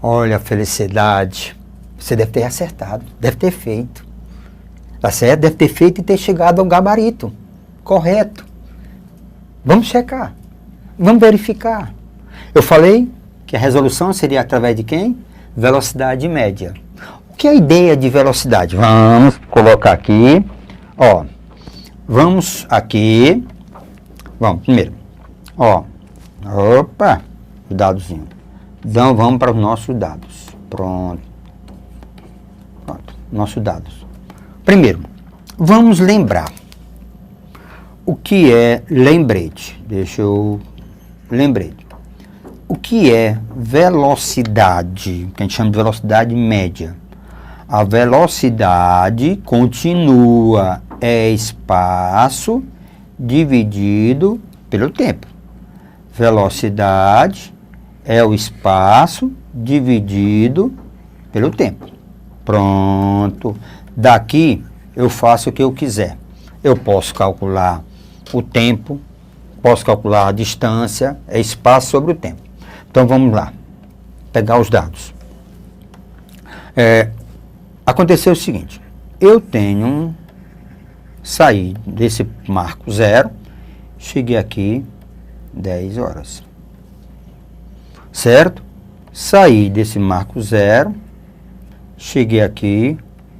Olha, felicidade. Você deve ter acertado, deve ter feito. Tá certo? Deve ter feito e ter chegado ao gabarito correto. Vamos checar. Vamos verificar. Eu falei que a resolução seria através de quem? Velocidade média. O que é a ideia de velocidade? Vamos colocar aqui. Ó, vamos aqui. Vamos, primeiro. Ó, opa, o dadozinho. Então, vamos para os nossos dados. Pronto. Pronto, nossos dados. Primeiro, vamos lembrar. O que é lembrete? Deixa eu... Lembrete. O que é velocidade? Que a gente chama de velocidade média. A velocidade continua, é espaço dividido pelo tempo. Velocidade é o espaço dividido pelo tempo. Pronto. Daqui eu faço o que eu quiser. Eu posso calcular o tempo, posso calcular a distância, é espaço sobre o tempo. Então vamos lá, pegar os dados. Aconteceu o seguinte, eu saí desse marco 0, cheguei aqui 10 horas, certo? Saí desse marco 0, cheguei aqui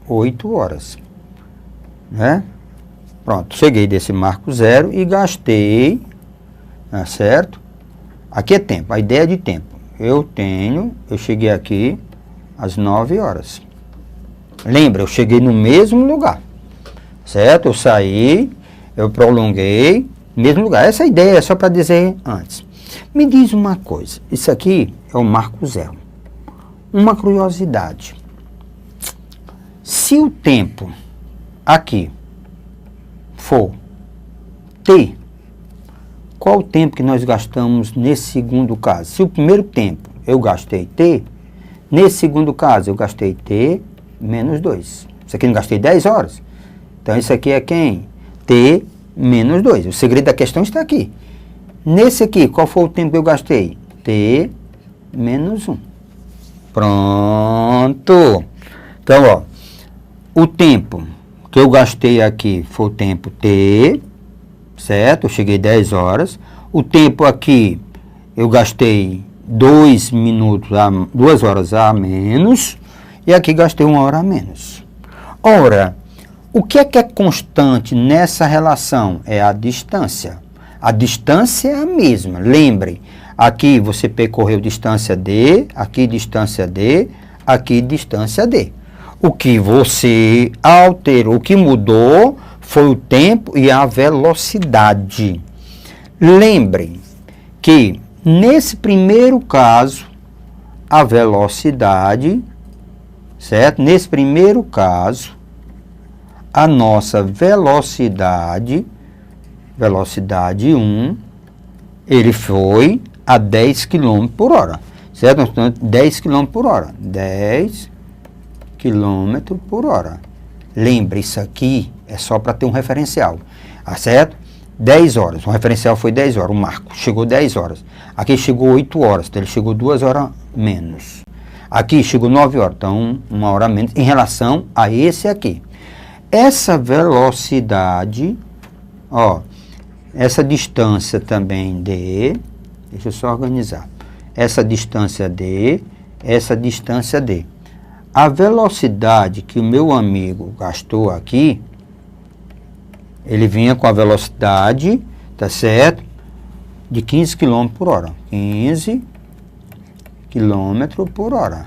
8 horas, né? Pronto, cheguei desse marco 0 e gastei, certo? Aqui é tempo, a ideia é de tempo. Eu cheguei aqui às 9 horas. Lembra, eu cheguei no mesmo lugar, certo? Eu saí, eu prolonguei, mesmo lugar. Essa ideia é só para dizer antes. Me diz uma coisa, isso aqui é o marco 0. Uma curiosidade. Se o tempo aqui for T, qual o tempo que nós gastamos nesse segundo caso? Se o primeiro tempo eu gastei T, nesse segundo caso eu gastei T menos 2. Isso aqui eu não gastei 10 horas. Então isso aqui é quem? T menos 2. O segredo da questão está aqui. Nesse aqui, qual foi o tempo que eu gastei? T menos 1. Pronto. Então, ó, o tempo que eu gastei aqui foi o tempo T, certo? Eu cheguei 10 horas. O tempo aqui eu gastei 2 horas a menos. E aqui gastei 1 hora a menos. Ora, o que é constante nessa relação? É a distância. A distância é a mesma. Lembre, aqui você percorreu distância D, aqui distância D, aqui distância D. O que você alterou, o que mudou foi o tempo e a velocidade. Lembre que nesse primeiro caso, a velocidade, certo? Nesse primeiro caso, a nossa velocidade 1, ele foi a 10 km por hora, certo? 10 km por hora. 10 km por hora. Lembre, isso aqui é só para ter um referencial, certo? 10 horas, o referencial foi 10 horas, o marco chegou 10 horas. Aqui chegou 8 horas, então ele chegou 2 horas menos. Aqui chegou 9 horas, então 1 hora menos em relação a esse aqui. Essa velocidade, ó, essa distância também D, deixa eu só organizar. Essa distância D, essa distância D. A velocidade que o meu amigo gastou aqui, ele vinha com a velocidade, tá certo? De 15 km por hora. 15 km por hora.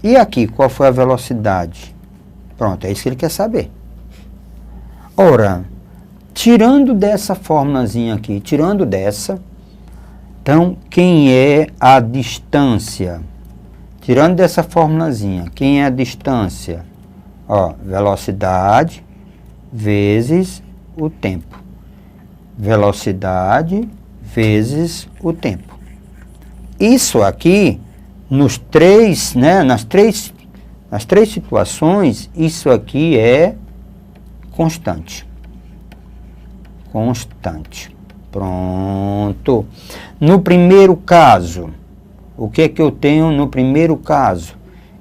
E aqui, qual foi a velocidade? Pronto, é isso que ele quer saber. Ora, tirando dessa formulazinha aqui, tirando dessa, então, quem é a distância? Tirando dessa formulazinha, quem é a distância? Ó, velocidade vezes o tempo. Velocidade vezes o tempo. Isso aqui, nas três situações, isso aqui é constante. Constante. Pronto. No primeiro caso, o que que eu tenho no primeiro caso?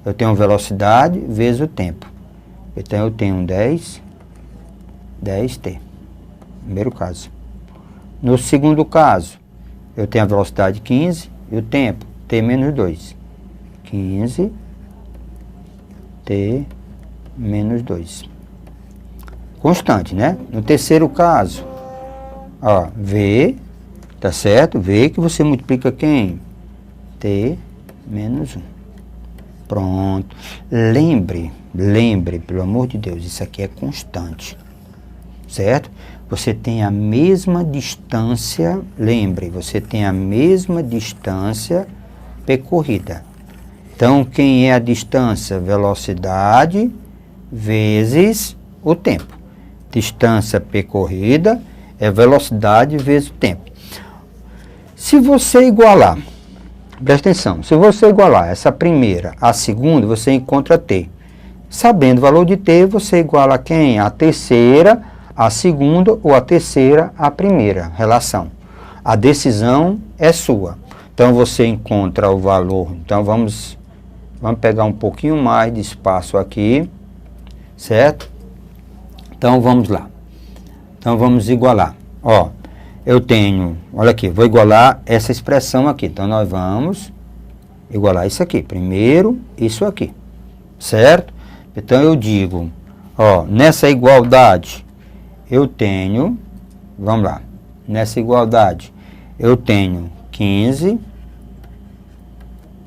Eu tenho velocidade vezes o tempo. Então, eu tenho 10t. Primeiro caso. No segundo caso, eu tenho a velocidade 15 e o tempo, t menos 2. 15t menos 2. Constante, né? No terceiro caso, ó, v, tá certo? V que você multiplica quem? T menos 1. Pronto. Lembre, pelo amor de Deus, isso aqui é constante. Certo? Você tem a mesma distância, lembre, você tem a mesma distância percorrida. Então, quem é a distância? Velocidade vezes o tempo. Distância percorrida é velocidade vezes o tempo. Se você igualar, presta atenção, se você igualar essa primeira à segunda, você encontra t. Sabendo o valor de t, você iguala quem? A terceira, a segunda ou a terceira à primeira relação. A decisão é sua. Então, você encontra o valor. Então, vamos pegar um pouquinho mais de espaço aqui, certo? Então, vamos lá. Então, vamos igualar. Ó, eu tenho, olha aqui, vou igualar essa expressão aqui. Então, nós vamos igualar isso aqui. Primeiro, isso aqui, certo? Então, eu digo, ó, nessa igualdade, eu tenho, vamos lá, nessa igualdade, eu tenho 15,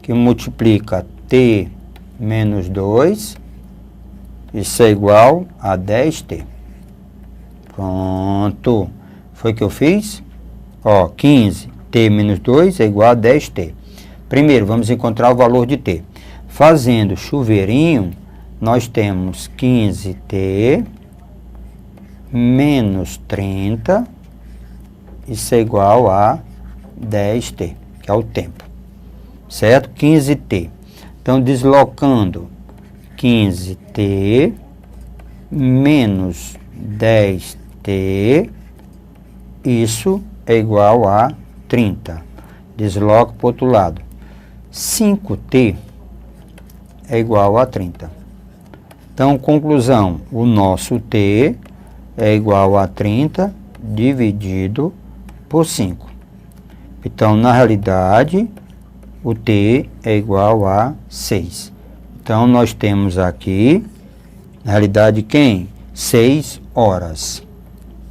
que multiplica t menos 2, isso é igual a 10t. Pronto. Foi o que eu fiz? Ó, 15, t menos 2 é igual a 10t. Primeiro, vamos encontrar o valor de t. Fazendo chuveirinho, nós temos 15t menos 30, isso é igual a 10t, que é o tempo. Certo? 15t. Então, deslocando 15t menos 10t, isso é igual a 30. Desloco para o outro lado. 5t é igual a 30. Então, conclusão, o nosso t é igual a 30 dividido por 5. Então, na realidade, o t é igual a 6. Então, nós temos aqui, na realidade, quem? 6 horas.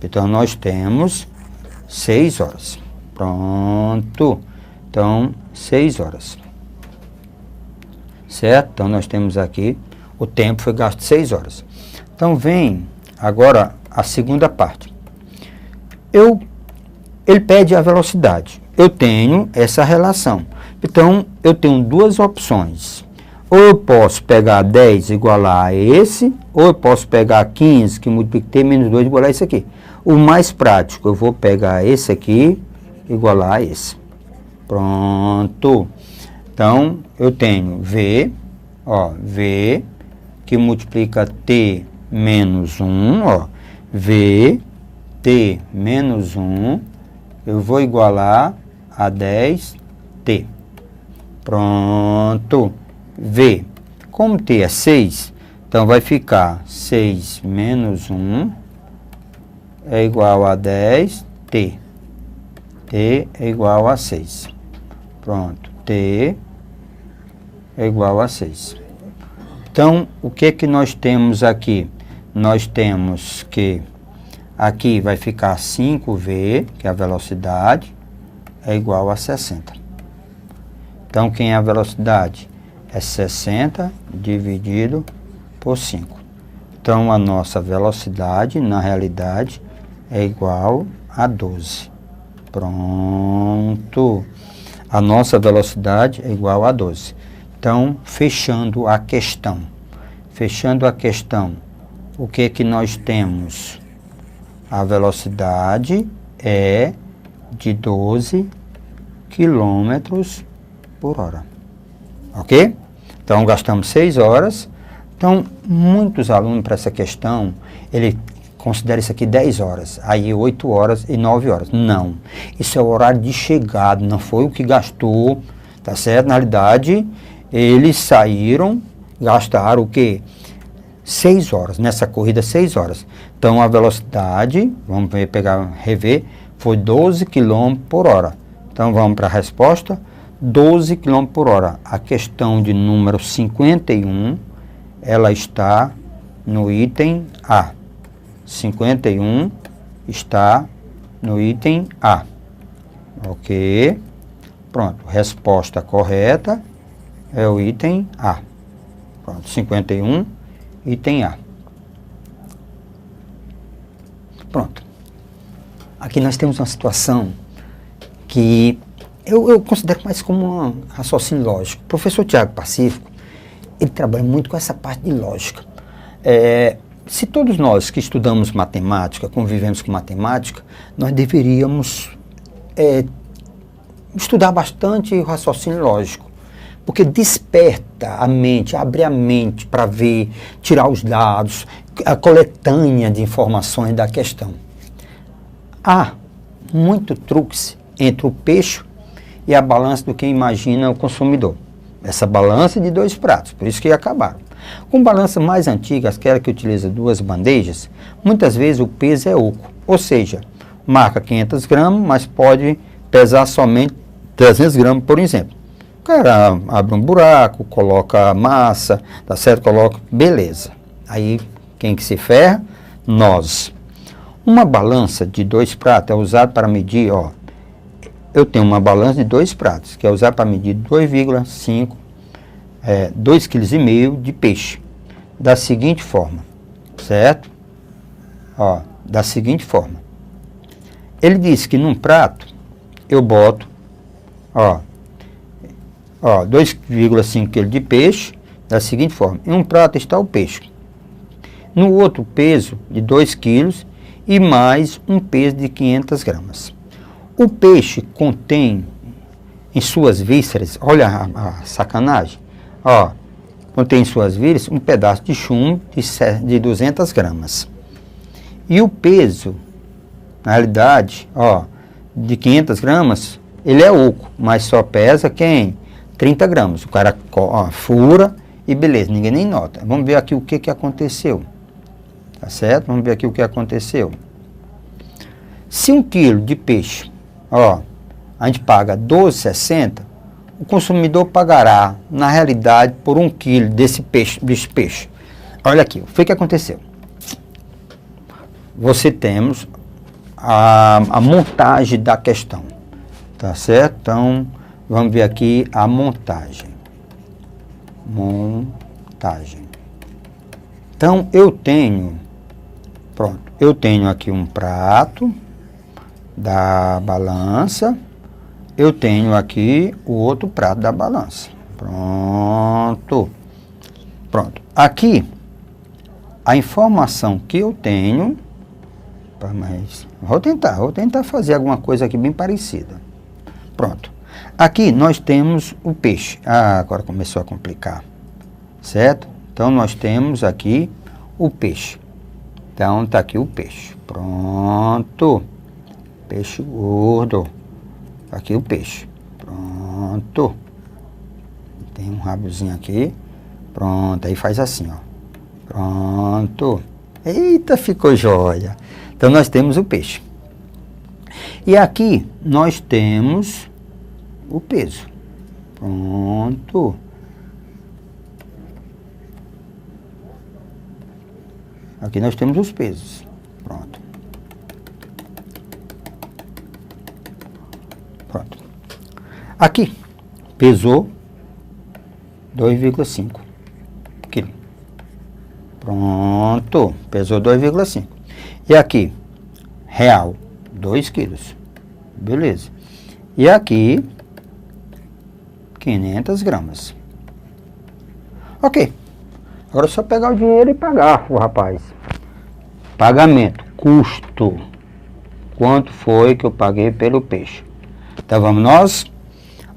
Então, nós temos 6 horas. Pronto. Então, 6 horas. Certo? Então, nós temos aqui, o tempo foi gasto 6 horas. Então, vem agora a segunda parte. Ele pede a velocidade. Eu tenho essa relação. Então, eu tenho duas opções. Ou eu posso pegar 10 e igualar a esse, ou eu posso pegar 15, que multiplica t menos 2 e igualar a esse aqui. O mais prático, eu vou pegar esse aqui e igualar a esse. Pronto. Então, eu tenho V, ó, V, que multiplica t menos 1, ó, V, t menos 1, eu vou igualar a 10t. Pronto. V. Como t é 6, então vai ficar 6 menos 1 é igual a 10t. t é igual a 6. Pronto. t é igual a 6. Então, o que que nós temos aqui? Nós temos que aqui vai ficar 5v, que é a velocidade, é igual a 60. Então, quem é a velocidade? É 60 dividido por 5. Então, a nossa velocidade, na realidade, é igual a 12. Pronto. A nossa velocidade é igual a 12. Então, fechando a questão. Fechando a questão, o que que nós temos? A velocidade é de 12 quilômetros por hora. Ok? Então, gastamos 6 horas. Então, muitos alunos para essa questão, ele considera isso aqui 10 horas, aí 8 horas e 9 horas. Não, isso é o horário de chegada, não foi o que gastou tá certo? Na realidade, eles saíram, gastaram o quê? 6 horas, nessa corrida 6 horas. Então a velocidade, vamos rever, foi 12 km por hora. Então vamos para a resposta, 12 km por hora. A questão de número 51, ela está no item A. 51 está no item A. Ok? Pronto, resposta correta é o item A. Pronto, 51, item A. Pronto. Aqui nós temos uma situação que eu considero mais como um raciocínio lógico. O professor Tiago Pacífico, ele trabalha muito com essa parte de lógica. Se todos nós que estudamos matemática, convivemos com matemática, nós deveríamos estudar bastante o raciocínio lógico, porque desperta a mente, abre a mente para ver, tirar os dados, a coletânea de informações da questão. Há muito truques entre o peixe e a balança do que imagina o consumidor. Essa balança de 2 pratos, por isso que acabaram. Com balanças mais antigas, aquela que utiliza 2 bandejas, muitas vezes o peso é oco, ou seja, marca 500 gramas, mas pode pesar somente 300 gramas, por exemplo. O cara abre um buraco, coloca massa, tá certo? Coloca, beleza. Aí, quem que se ferra? Nós. Uma balança de 2 pratos é usada para medir, ó. Eu tenho uma balança de 2 pratos, que é usada para medir 2,5, 2,5 kg de peixe. Da seguinte forma, certo? Ó, da seguinte forma. Ele disse que num prato, eu boto, ó 2,5 kg de peixe, da seguinte forma. Em um prato está o peixe. No outro, peso de 2 kg e mais um peso de 500 gramas. O peixe contém em suas vísceras, olha a sacanagem, ó, contém em suas vísceras um pedaço de chumbo de 200 gramas. E o peso, na realidade, ó, de 500 gramas, ele é oco, mas só pesa quem? 30 gramas. O cara fura e beleza, ninguém nem nota. Vamos ver aqui o que aconteceu. Tá certo? Vamos ver aqui o que aconteceu. Se 1 quilo de peixe, ó, a gente paga 12,60, o consumidor pagará, na realidade, por 1 quilo desse peixe. Olha aqui, o que aconteceu? Você temos a montagem da questão, tá certo? Então, vamos ver aqui a montagem. Então, eu tenho aqui um prato da balança, eu tenho aqui o outro prato da balança. Pronto. Aqui, a informação que eu tenho, mas vou tentar fazer alguma coisa aqui bem parecida. Pronto. Aqui nós temos o peixe. Agora começou a complicar, certo? Então nós temos aqui o peixe. Então tá aqui o peixe. Pronto. Peixe gordo. Tá aqui o peixe. Pronto. Tem um rabozinho aqui. Pronto. Aí faz assim, ó. Pronto. Eita, ficou jóia. Então nós temos o peixe. E aqui nós temos o peso. Pronto. Aqui nós temos os pesos. Pronto. Aqui, pesou 2,5 kg. Pronto, pesou 2,5. E aqui, real, 2 quilos. Beleza. E aqui, 500 gramas. Ok. Agora é só pegar o dinheiro e pagar, rapaz. Pagamento, custo. Quanto foi que eu paguei pelo peixe? Então vamos nós.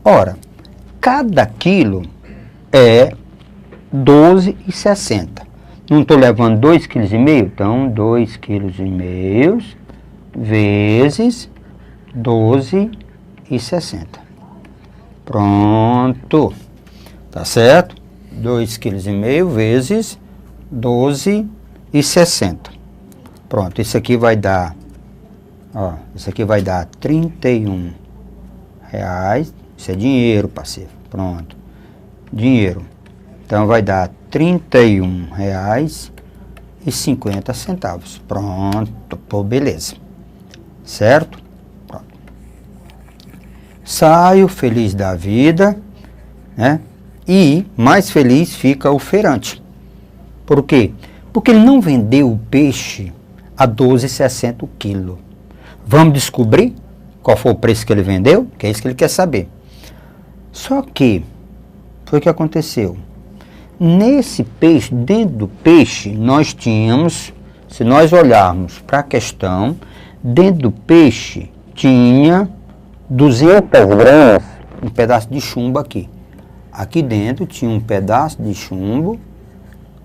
Ora, cada quilo é 12,60. Não estou levando 2,5 kg? Então 2,5 kg vezes 12,60. Pronto. Tá certo? 2,5 kg vezes 12,60. Pronto, isso aqui vai dar, ó, isso aqui vai dar R$31. Isso é dinheiro, parceiro. Pronto. Dinheiro. Então vai dar R$31,50. Pronto, pô, beleza. Certo? Pronto. Saio feliz da vida, né? E mais feliz fica o feirante. Por quê? Porque ele não vendeu o peixe a R$12,60 o quilo. Vamos descobrir qual foi o preço que ele vendeu? Que é isso que ele quer saber. Só que, foi o que aconteceu. Nesse peixe, dentro do peixe, nós tínhamos, se nós olharmos para a questão, dentro do peixe tinha 200 gramas, um pedaço de chumbo aqui. Aqui dentro tinha um pedaço de chumbo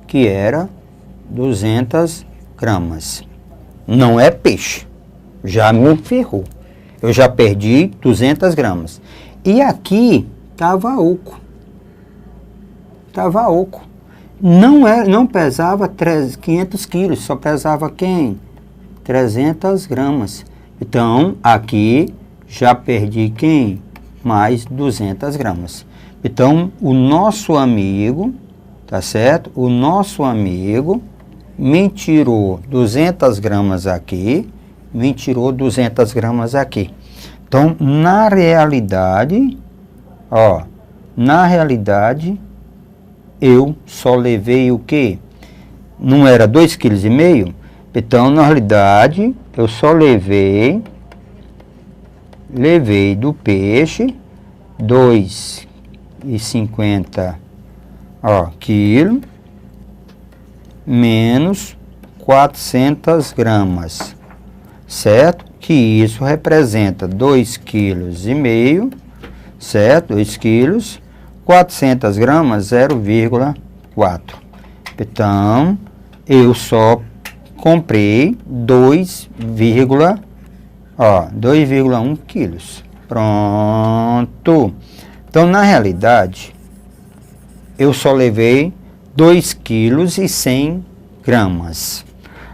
que era 200 gramas. Não é peixe. Já me ferrou. Eu já perdi 200 gramas. E aqui estava oco. Estava oco. Não pesava 500 quilos, só pesava quem? 300 gramas. Então, aqui já perdi quem? Mais 200 gramas. Então, o nosso amigo, tá certo? O nosso amigo me tirou 200 gramas aqui, me tirou 200 gramas aqui. Então, na realidade, ó, na realidade, eu só levei o quê? Não era 2,5 kg? Então, na realidade, eu só levei do peixe 2,50 quilo menos 400 gramas, certo? Que isso representa 2,5 kg, certo? 2 quilos, 400 gramas, 0,4. Então, eu só comprei 2,1 quilos. Pronto. Então, na realidade, eu só levei 2,1 kg.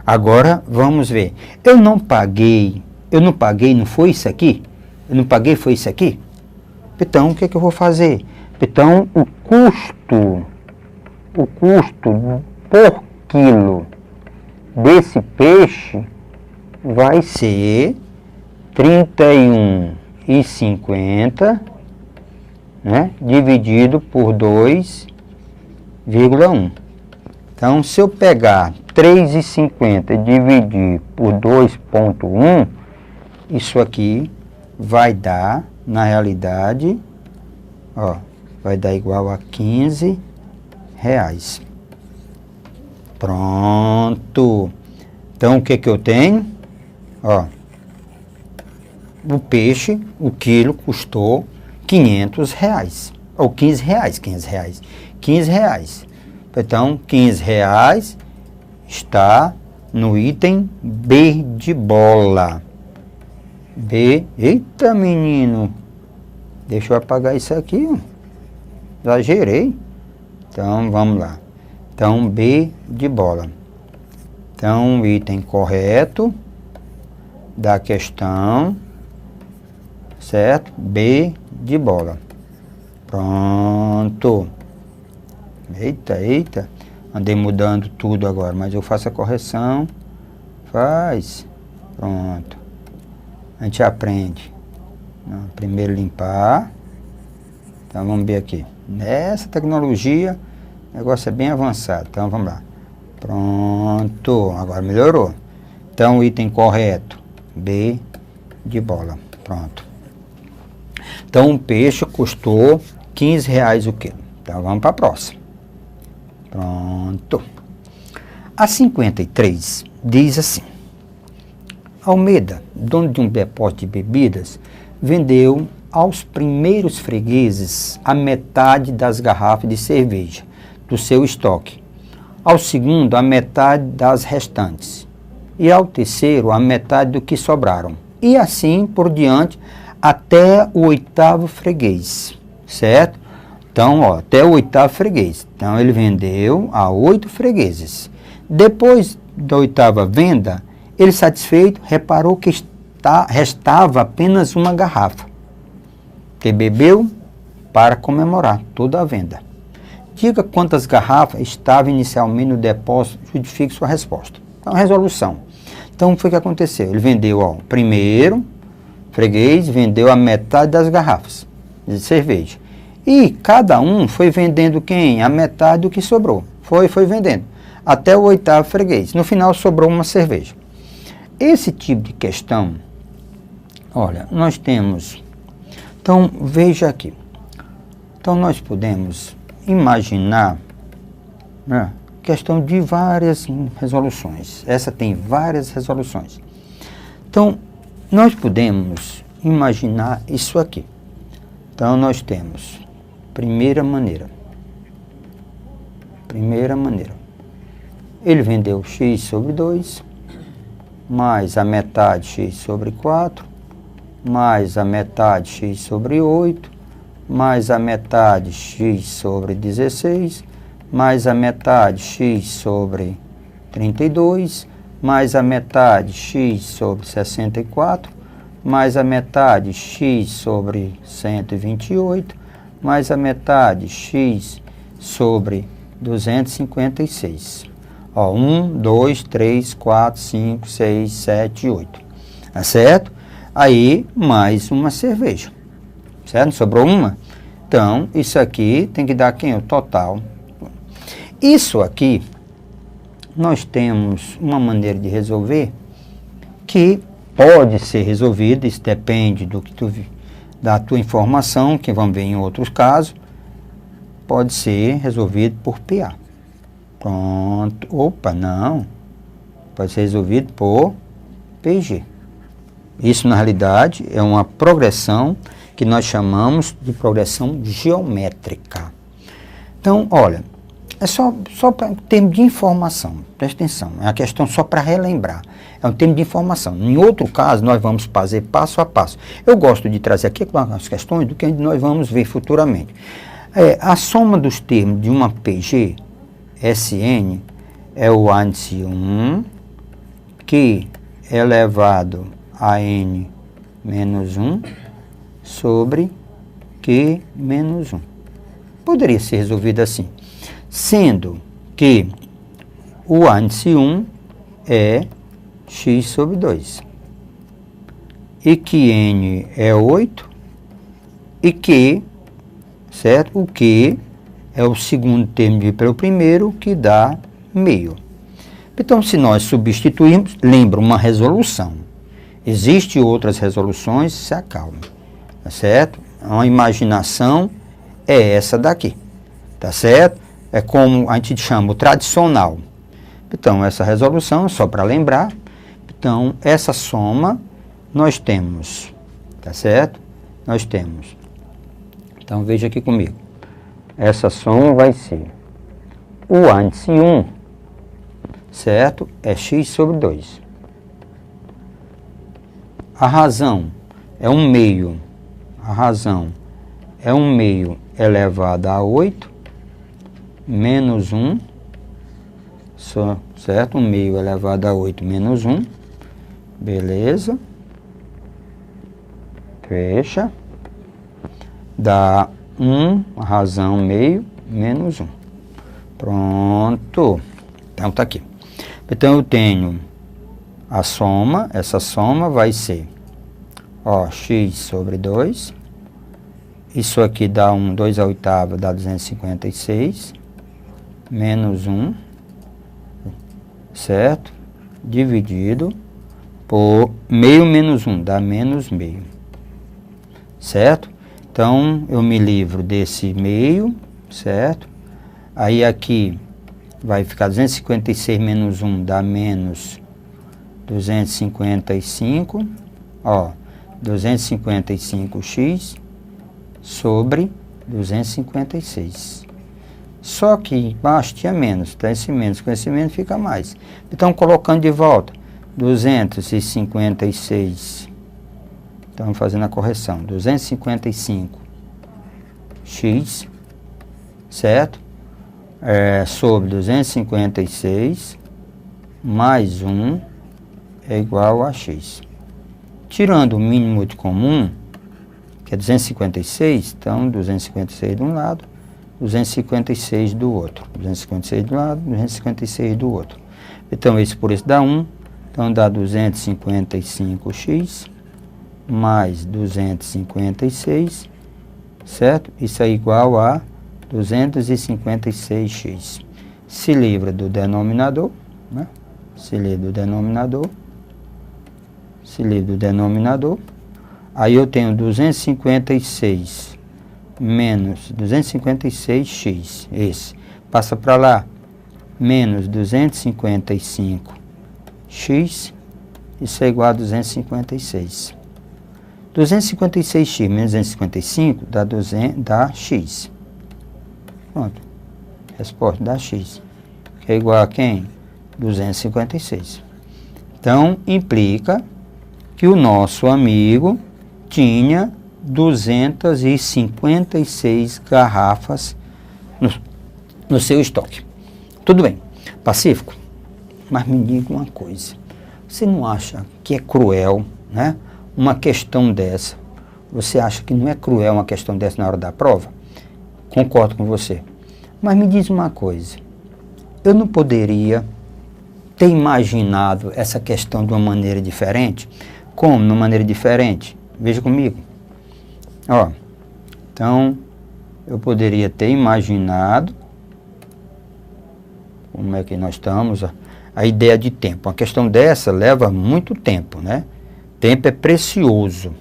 Agora, vamos ver. Eu não paguei, não foi isso aqui? Eu não paguei, foi isso aqui? Então, o que eu vou fazer? Então, o custo por quilo desse peixe vai ser R$31,50, né, dividido por 2,1. Então, se eu pegar 3,50 e dividir por 2,1, isso aqui vai dar, na realidade, ó, vai dar igual a R$15. Pronto. Então, o que eu tenho? Ó, o peixe, o quilo custou R$500. Ou R$15. Então, R$15 está no item B de bola. B. Eita, menino. Deixa eu apagar isso aqui, ó. Exagerei. Então, vamos lá. Então, B de bola. Então, o item correto da questão, certo? B de bola. Pronto. Eita. Andei mudando tudo agora, mas eu faço a correção. Faz. Pronto. A gente aprende. Primeiro limpar. Então, vamos ver aqui. Nessa tecnologia, o negócio é bem avançado. Então, vamos lá. Pronto. Agora melhorou. Então, o item correto. B de bola. Pronto. Então, um peixe custou R$15 o quilo. Então, vamos para a próxima. Pronto. A 53 diz assim: Almeida, dono de um depósito de bebidas, vendeu aos primeiros fregueses a metade das garrafas de cerveja do seu estoque, ao segundo a metade das restantes e ao terceiro a metade do que sobraram, e assim por diante até o 8º freguês. certo? Então, ó, até o 8º freguês. Então, ele vendeu a 8 fregueses. Depois da 8ª venda, ele satisfeito, reparou que restava apenas uma garrafa, que bebeu para comemorar toda a venda. Diga quantas garrafas estavam inicialmente no depósito, justifique sua resposta. Então, resolução. Então, foi o que aconteceu. Ele vendeu, ó, o primeiro freguês, vendeu a metade das garrafas de cerveja. E cada um foi vendendo quem? A metade do que sobrou. Foi vendendo. Até o 8º freguês. No final, sobrou uma cerveja. Esse tipo de questão, olha, nós temos... Então, veja aqui. Então, nós podemos imaginar, né, questão de várias resoluções. Essa tem várias resoluções. Então, nós podemos imaginar isso aqui. Então, nós temos primeira maneira. Ele vendeu x sobre 2, mais a metade x sobre 4, mais a metade x sobre 8, mais a metade x sobre 16, mais a metade x sobre 32, mais a metade x sobre 64, mais a metade x sobre 128, mais a metade x sobre 256. Ó, 1, 2, 3, 4, 5, 6, 7, 8. Tá certo? Aí, mais uma cerveja. Certo? Sobrou uma? Então, isso aqui tem que dar quem? O total. Isso aqui, nós temos uma maneira de resolver que pode ser resolvida, isso depende do que da tua informação, que vamos ver em outros casos, pode ser resolvido por PA. Pronto. Opa, não. Pode ser resolvido por PG. Isso, na realidade, é uma progressão que nós chamamos de progressão geométrica. Então, olha, é só para termo de informação, presta atenção, é uma questão só para relembrar, é um termo de informação. Em outro caso, nós vamos fazer passo a passo. Eu gosto de trazer aqui as questões do que nós vamos ver futuramente. A soma dos termos de uma PG, SN, é o índice 1, que é elevado a n menos 1, sobre Q menos 1. Poderia ser resolvido assim, sendo que o índice 1 é x sobre 2, e que n é 8, e que, certo? O que é o segundo termo dividido pelo primeiro, que dá meio. Então, se nós substituirmos, lembra uma resolução. Existem outras resoluções, se acalme, tá certo? Uma imaginação é essa daqui, tá certo? É como a gente chama o tradicional. Então, essa resolução, só para lembrar, então, essa soma, nós temos, tá certo? Nós temos. Então, veja aqui comigo. Essa soma vai ser o índice 1, certo? É x sobre 2. A razão é 1 meio. A razão é 1 meio elevado a 8, menos 1, certo? 1 meio elevado a 8 menos 1. Beleza. Fecha. Dá 1, a razão meio, menos 1. Pronto. Então, tá aqui. Então, eu tenho a soma, essa soma vai ser, ó, x sobre 2. Isso aqui dá 2 à oitava, dá 256, menos 1, certo? Dividido por meio menos 1, dá menos meio, certo? Então, eu me livro desse meio, certo? Aí aqui vai ficar 256 menos 1 dá menos 255, ó, 255x sobre 256. Só que embaixo tinha menos, tá? Esse menos com esse menos fica mais. Então, colocando de volta, 256, estamos fazendo a correção, 255 x, certo? Sobre 256 mais 1 é igual a x. Tirando o mínimo muito comum, que é 256, então 256 de um lado, 256 do outro. 256 de um lado, 256 do outro. Então, esse por esse dá 1, então dá 255x mais 256, certo? Isso é igual a 256x. Se livra do denominador, né? Se livra do denominador. Se livra do denominador. Aí eu tenho 256 menos 256x, esse. Passa para lá, menos 255x, isso é igual a 256. 256x menos 255 dá x. Pronto. Resposta dá x. Que é igual a quem? 256. Então, implica que o nosso amigo tinha 256 garrafas no seu estoque. Tudo bem. Pacífico? Mas me diga uma coisa. Você não acha que é cruel, né? Uma questão dessa? Você acha que não é cruel uma questão dessa na hora da prova? Concordo com você. Mas me diz uma coisa. Eu não poderia ter imaginado essa questão de uma maneira diferente? Como? De uma maneira diferente? Veja comigo. Ó, então, eu poderia ter imaginado, como é que nós estamos, a ideia de tempo. Uma questão dessa leva muito tempo, né? Tempo é precioso,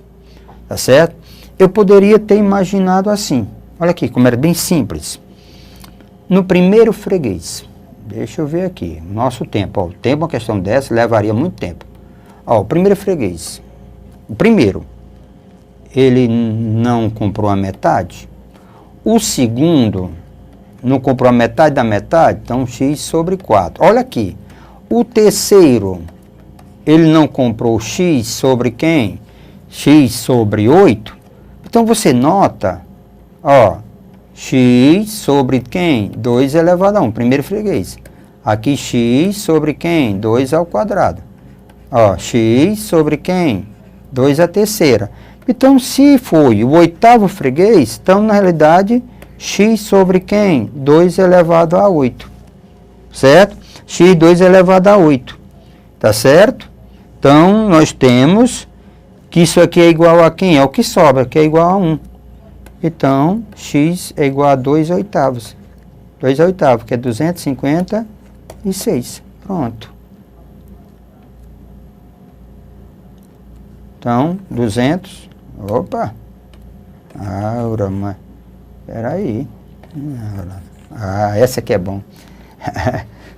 tá certo? Eu poderia ter imaginado assim. Olha aqui, como era bem simples. No primeiro freguês, deixa eu ver aqui, nosso tempo. Ó, o tempo, uma questão dessa, levaria muito tempo. Ó, o primeiro freguês. O primeiro, ele não comprou a metade. O segundo, não comprou a metade da metade, então x sobre 4. Olha aqui, o terceiro, ele não comprou x sobre quem? X sobre 8. Então você nota, ó, x sobre quem? 2 elevado a 1, primeiro freguês. Aqui x sobre quem? 2 ao quadrado. Ó, x sobre quem? 2 a terceira. Então, se foi o oitavo freguês, então, na realidade, x sobre quem? 2 elevado a 8. Certo? X 2 elevado a 8. Tá certo? Então, nós temos que isso aqui é igual a quem? É o que sobra, que é igual a 1. Então, x é igual a 2 oitavos. 2 oitavos, que é 256. Pronto. Então, 200. Opa. Aura, mas... Peraí. Ah, essa aqui é bom.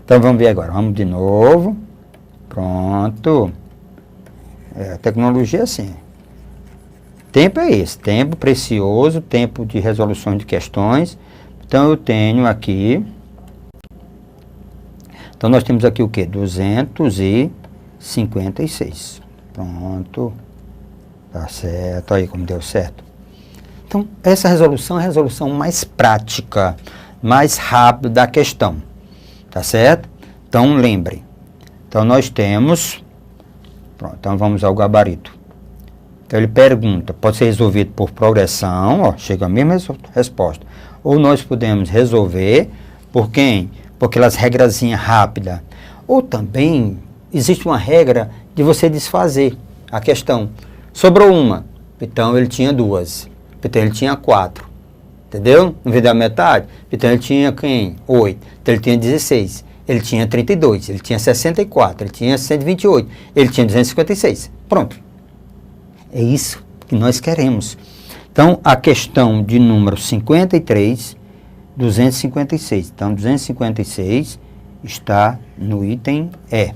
Então, vamos ver agora. Vamos de novo. Pronto. A tecnologia é assim. Tempo é esse. Tempo precioso, tempo de resolução de questões. Então, eu tenho aqui... Então, nós temos aqui o quê? 256. Pronto. Tá certo. Aí como deu certo. Então, essa resolução é a resolução mais prática, mais rápida da questão. Tá certo? Então, lembre. Então, nós temos... Pronto, então, vamos ao gabarito. Então, ele pergunta, pode ser resolvido por progressão, ó, chega a mesma resposta. Ou nós podemos resolver por quem? Por aquelas regrazinhas rápidas. Ou também, existe uma regra de você desfazer a questão. Sobrou uma, então ele tinha 2. Então ele tinha 4. Entendeu? No vez da metade, então ele tinha quem? 8. Então ele tinha 16. Ele tinha 32. Ele tinha 64. Ele tinha 128. Ele tinha 256. Pronto. É isso que nós queremos. Então, a questão de número 53, 256. Então, 256 está no item E.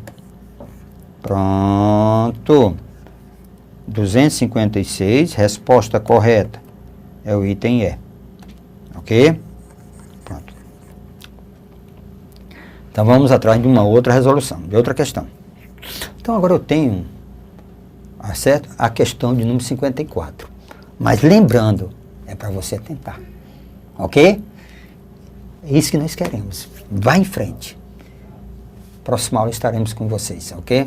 Pronto. 256, resposta correta é o item E. Ok? Pronto. Então, vamos atrás de uma outra resolução, de outra questão. Então, agora eu tenho, certo? A questão de número 54. Mas lembrando, é para você tentar. ok? É isso que nós queremos. Vá em frente. Próxima aula estaremos com vocês, ok?